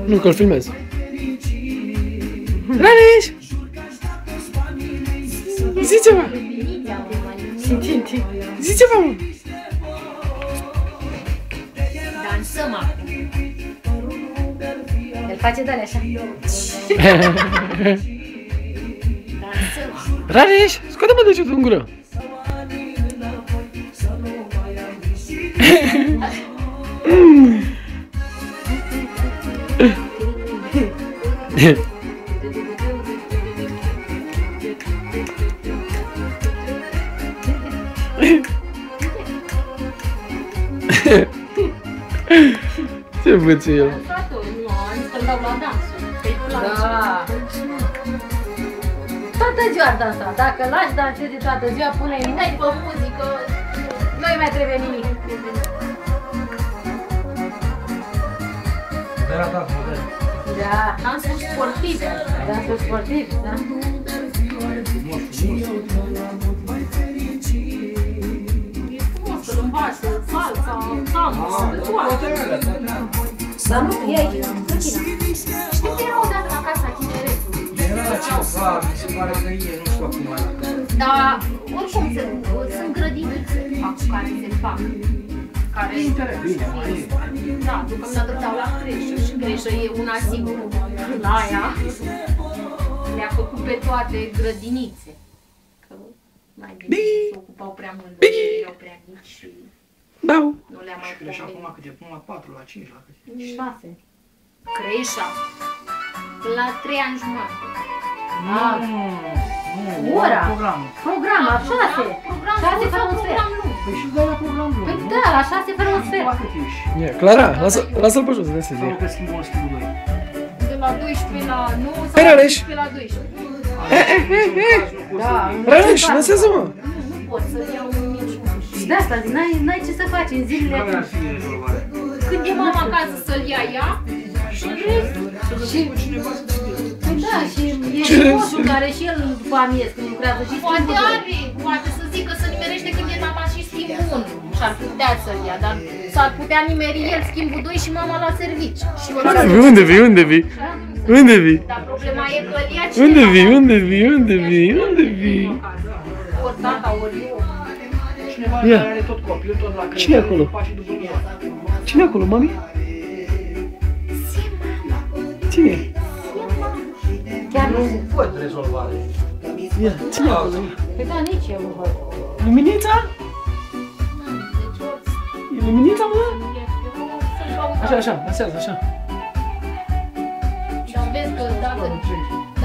Nu, că-l filmez. Rareș! Zi ceva! Zi ceva, mă! Dansăm acum. El face de-alea așa. Dansăm. Rareș! Scoate-mă degetul în gură! Ce face el? Da. Toată ziua ar dansa. Dacă lași danseze toată ziua, pune-i dai pe muzică, nu-i mai trebuie nimic. Da, dansul sportiv. Dansul sportiv, da? Să-l învață, salsa, dar nu, e aici, știi că era odată la casa tineretului? Era la ceva, mi se pare că e, nu știu acum. Dar, oricum, sunt grădinițe care se fac. Care Bine, mai e. Da, deocamdată dau la creșă și creșă e una singură. La aia le-a făcut pe toate grădinițe. Că mai bine se ocupau prea mult, erau prea mici și nu le-a mai Și crește acum câte, până la 4, la 5, la câte? 6. Creșa. La 3 ani jumătate. Ora. Program, la 6. 6 fără un sfert. Păi și dai la program lung. Păi da, la 6 fără un sfert. La cât ești? Clara, lasă-l pe jos, să Sau că schimbă un schimbul 2. De la 12 la 9 sau Hai, de la Rareș. 12 la 12. Da. Rareș, lăsează-mă! Nu pot să iau niciun. Și de asta, n-ai ce să faci în zilele Care ar fi rezolvarea? Când e mama acasă să-l ia ea și și păi da, și e și moșul care și el după amiez când lucrează și poate are, poate să zică să nimerește când e mama și schimbul 1 și ar putea să-l ia, dar s-ar putea nimeri el schimbul 2 și mama la servici. Și Unde vii? Unde vii? Unde vii? dar problema e că îl ia Unde vii? Unde vii? Unde vii? Unde vii? ori tata, ori eu. Cineva Ia. care are tot copil, tot la Cine e acolo? Face după ea. Cine e acolo, mami? Cine e? chiar Nu văd rezolvare. Ia, cine e acolo? Păi da, nici eu nu văd. Luminița? E luminița, mă? Așa, așa, lăsează, așa. Dar vezi că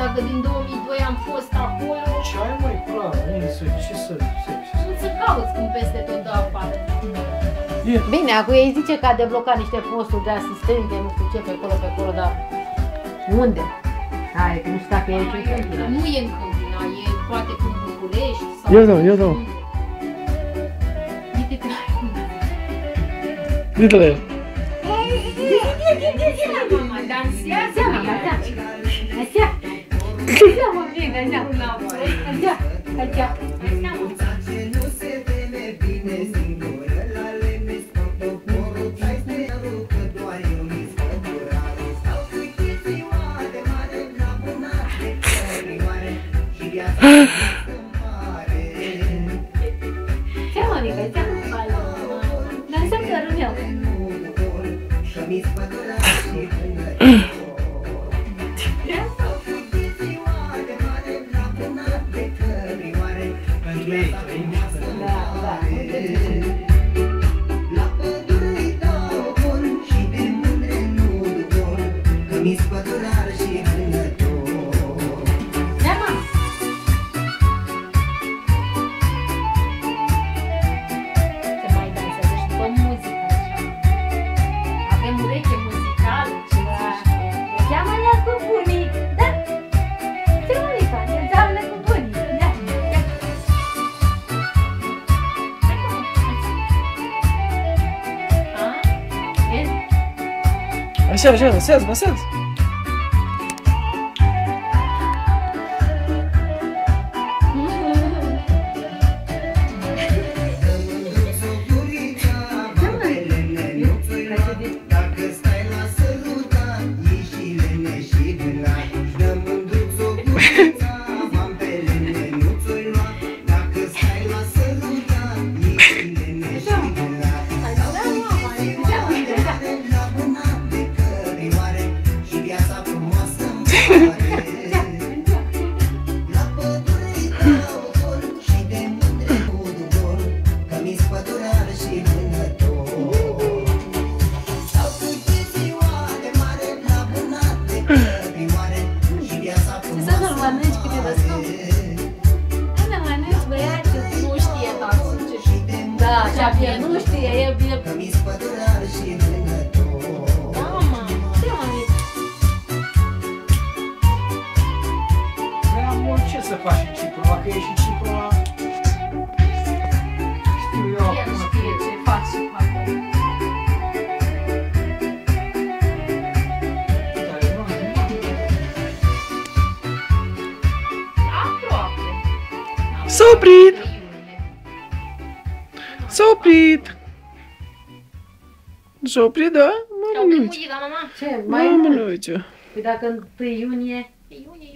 dacă din 2002 am fost acolo, Ce ai mai clar? Unde să, ce să, nu să cauți când peste tot de afară. Bine, acum ei zice că a deblocat niște posturi de asistente, nu știu ce, pe acolo, dar unde? Hai, că nu știu dacă e aici în Câmpina. Nu e în Câmpina, e poate cu București sau... Eu dau. Uite că n-ai cum. Uite-l el. Mama, dansează, mama, Așa, mă, bine, așa. Ce, Monica, ce? Dansăm cărul meu. pentru ei. Se mai dansează și după muzică. Avem ureche muzicală. Cheamă-ne cu bunii, da? Ce, Monica, ne înseamnă cu bunii, da? Așa, așa, lăsează. S-a oprit! S-a oprit, da? Și-au oprit muzica, mama. Ce? Mai Mamă, mult. nu, ce? Păi dacă în 1 iunie... Iunie,